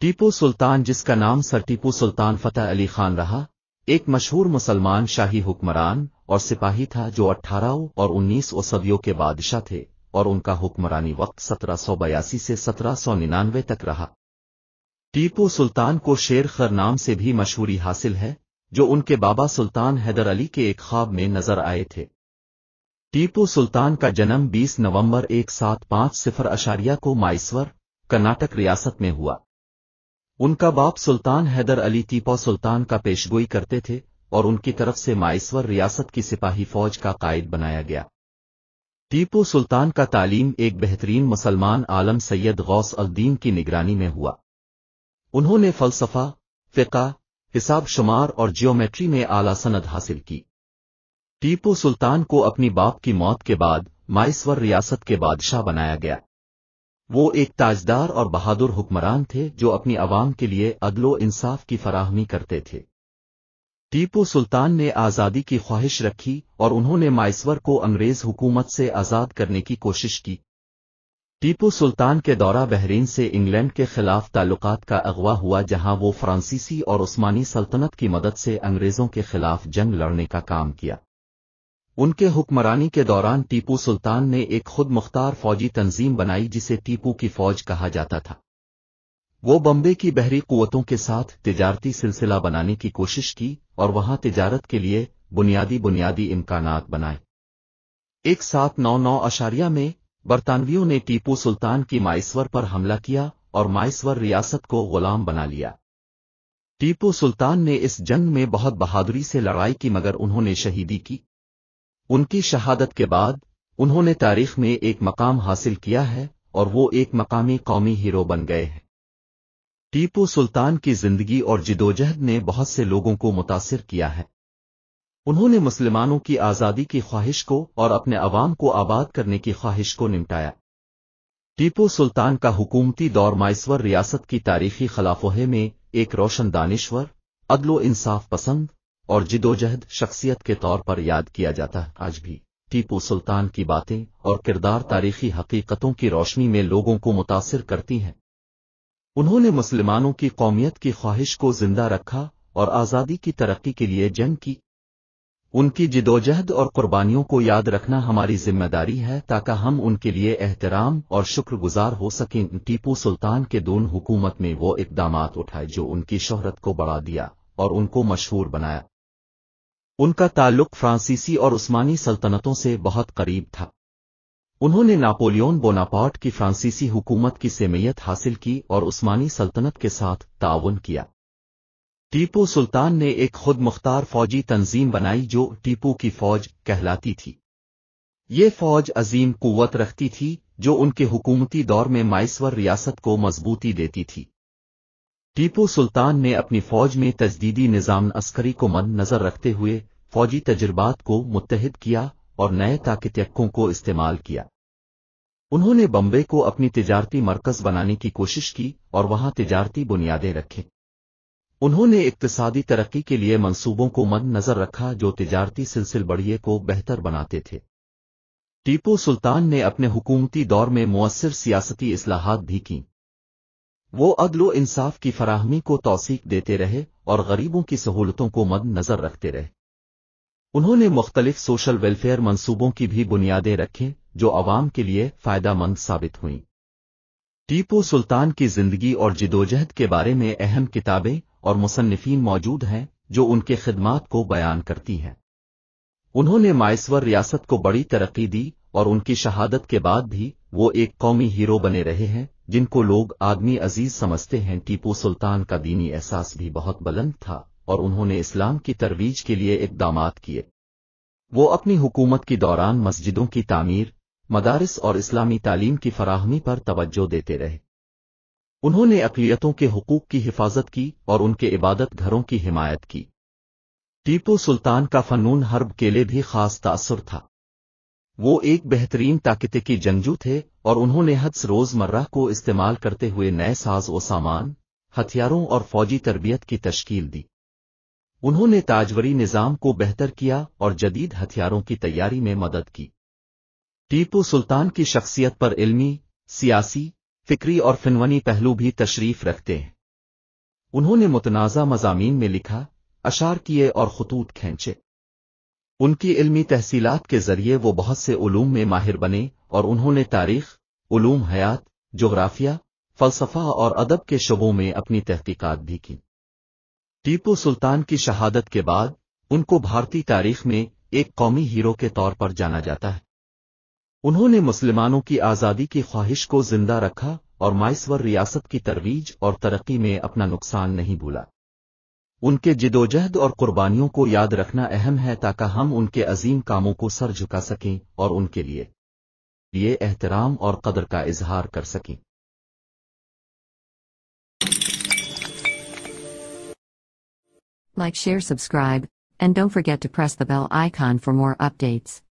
ٹیپو سلطان، جس کا نام سر ٹیپو سلطان فتح علی خان رہا، ایک مشہور مسلمان شاہی حکمران اور سپاہی تھا جو 18 اور 19 صدیوں کے بادشاہ تھے، اور ان کا حکمرانی وقت 1782 سے 1799 تک رہا۔ ٹیپو سلطان کو شیر خر نام سے بھی مشہوری حاصل ہے، جو ان کے بابا سلطان حیدر علی کے ایک خواب میں نظر آئے تھے۔ ٹیپو سلطان کا جنم 20 نومبر 1750 کو مائسور، کرناٹک ریاست میں ہوا۔ ان کا باپ سلطان حیدر علی ٹیپو سلطان کا پیشگوئی کرتے تھے، اور ان کی طرف سے مائسور ریاست کی سپاہی فوج کا قائد بنایا گیا۔ ٹیپو سلطان کا تعلیم ایک بہترین مسلمان عالم سید غوث الدین کی نگرانی میں ہوا۔ انہوں نے فلسفہ، فقہ، حساب شمار اور جیومیٹری میں اعلیٰ سند حاصل کی۔ ٹیپو سلطان کو اپنی باپ کی موت کے بعد مائسور ریاست کے بادشاہ بنایا گیا۔ وہ ایک تاجدار اور بہادر حکمران تھے جو اپنی عوام کے لیے عدل و انصاف کی فراہمی کرتے تھے۔ ٹیپو سلطان نے آزادی کی خواہش رکھی اور انہوں نے مائسور کو انگریز حکومت سے آزاد کرنے کی کوشش کی۔ ٹیپو سلطان کے دورہ بحرین سے انگلینڈ کے خلاف تعلقات کا اغوا ہوا، جہاں وہ فرانسیسی اور عثمانی سلطنت کی مدد سے انگریزوں کے خلاف جنگ لڑنے کا کام کیا۔ ان کے حکمرانی کے دوران ٹیپو سلطان نے ایک خود مختار فوجی تنظیم بنائی جسے ٹیپو کی فوج کہا جاتا تھا۔ وہ بمبے کی بحری قوتوں کے ساتھ تجارتی سلسلہ بنانے کی کوشش کی اور وہاں تجارت کے لیے بنیادی امکانات بنائے۔ 1799 میں برطانویوں نے ٹیپو سلطان کی مائسور پر حملہ کیا اور مائسور ریاست کو غلام بنا لیا۔ ٹیپو سلطان نے اس جنگ میں بہت بہادری سے لڑائی کی، مگر انہوں نے شہیدی کی۔ ان کی شہادت کے بعد انہوں نے تاریخ میں ایک مقام حاصل کیا ہے اور وہ ایک مقامی قومی ہیرو بن گئے ہیں۔ ٹیپو سلطان کی زندگی اور جدوجہد نے بہت سے لوگوں کو متاثر کیا ہے۔ انہوں نے مسلمانوں کی آزادی کی خواہش کو اور اپنے عوام کو آباد کرنے کی خواہش کو نمٹایا۔ ٹیپو سلطان کا حکومتی دور مائسور ریاست کی تاریخی خلافوہے میں ایک روشن دانشور، عدل و انصاف پسند اور جدوجہد شخصیت کے طور پر یاد کیا جاتا ہے۔ آج بھی ٹیپو سلطان کی باتیں اور کردار تاریخی حقیقتوں کی روشنی میں لوگوں کو متاثر کرتی ہیں۔ انہوں نے مسلمانوں کی قومیت کی خواہش کو زندہ رکھا اور آزادی کی ترقی کے لیے جنگ کی۔ ان کی جدوجہد اور قربانیوں کو یاد رکھنا ہماری ذمہ داری ہے تاکہ ہم ان کے لیے احترام اور شکر گزار ہو سکیں۔ ٹیپو سلطان کے دور حکومت میں وہ اقدامات اٹھائے جو ان کی شہرت کو بڑھا دیا اور ان کو مشہور بنایا۔ ان کا تعلق فرانسیسی اور عثمانی سلطنتوں سے بہت قریب تھا۔ انہوں نے ناپولیون بوناپارٹ کی فرانسیسی حکومت کی سمیت حاصل کی اور عثمانی سلطنت کے ساتھ تعاون کیا۔ ٹیپو سلطان نے ایک خود مختار فوجی تنظیم بنائی جو ٹیپو کی فوج کہلاتی تھی۔ یہ فوج عظیم قوت رکھتی تھی جو ان کے حکومتی دور میں مائسور ریاست کو مضبوطی دیتی تھی۔ ٹیپو سلطان نے اپنی فوج میں تجدیدی نظام عسکری کو مد نظر رکھتے ہوئے فوجی تجربات کو متحد کیا اور نئے طاقتوں کو استعمال کیا۔ انہوں نے بمبے کو اپنی تجارتی مرکز بنانے کی کوشش کی اور وہاں تجارتی بنیادیں رکھیں۔ انہوں نے اقتصادی ترقی کے لیے منصوبوں کو مد نظر رکھا جو تجارتی سلسلہ بڑھیے کو بہتر بناتے تھے۔ ٹیپو سلطان نے اپنے حکومتی دور میں مؤثر سیاسی اصلاحات بھی کیں۔ وہ عدل و انصاف کی فراہمی کو توثیق دیتے رہے اور غریبوں کی سہولتوں کو مد نظر رکھتے رہے۔ انہوں نے مختلف سوشل ویلفیئر منصوبوں کی بھی بنیادیں رکھیں جو عوام کے لیے فائدہ مند ثابت ہوئیں۔ ٹیپو سلطان کی زندگی اور جدوجہد کے بارے میں اہم کتابیں اور مصنفین موجود ہیں جو ان کے خدمات کو بیان کرتی ہیں۔ انہوں نے مائسور ریاست کو بڑی ترقی دی اور ان کی شہادت کے بعد بھی وہ ایک قومی ہیرو بنے رہے ہیں جن کو لوگ آدمی عزیز سمجھتے ہیں۔ ٹیپو سلطان کا دینی احساس بھی بہت بلند تھا اور انہوں نے اسلام کی ترویج کے لیے اقدامات کیے۔ وہ اپنی حکومت کے دوران مسجدوں کی تعمیر، مدارس اور اسلامی تعلیم کی فراہمی پر توجہ دیتے رہے۔ انہوں نے اقلیتوں کے حقوق کی حفاظت کی اور ان کے عبادت گھروں کی حمایت کی۔ ٹیپو سلطان کا فنون حرب کے لیے بھی خاص تاثر تھا۔ وہ ایک بہترین طاقت کے جنگجو تھے اور انہوں نے حدس روزمرہ کو استعمال کرتے ہوئے نئے ساز و سامان، ہتھیاروں اور فوجی تربیت کی تشکیل دی۔ انہوں نے تاجوری نظام کو بہتر کیا اور جدید ہتھیاروں کی تیاری میں مدد کی۔ ٹیپو سلطان کی شخصیت پر علمی، سیاسی، فکری اور فنونی پہلو بھی تشریف رکھتے ہیں۔ انہوں نے متنازع مضامین میں لکھا، اشعار کیے اور خطوط کھینچے۔ ان کی علمی تحصیلات کے ذریعے وہ بہت سے علوم میں ماہر بنے اور انہوں نے تاریخ، علوم حیات، جغرافیہ، فلسفہ اور ادب کے شعبوں میں اپنی تحقیقات بھی کی۔ ٹیپو سلطان کی شہادت کے بعد ان کو بھارتی تاریخ میں ایک قومی ہیرو کے طور پر جانا جاتا ہے۔ انہوں نے مسلمانوں کی آزادی کی خواہش کو زندہ رکھا اور مائسور ریاست کی ترویج اور ترقی میں اپنا نقصان نہیں بھولا۔ ان کے جدوجہد اور قربانیوں کو یاد رکھنا اہم ہے تاکہ ہم ان کے عظیم کاموں کو سر جھکا سکیں اور ان کے لیے احترام اور قدر کا اظہار کر سکیں۔ Like, share, subscribe, and don't forget to press the bell icon for more updates.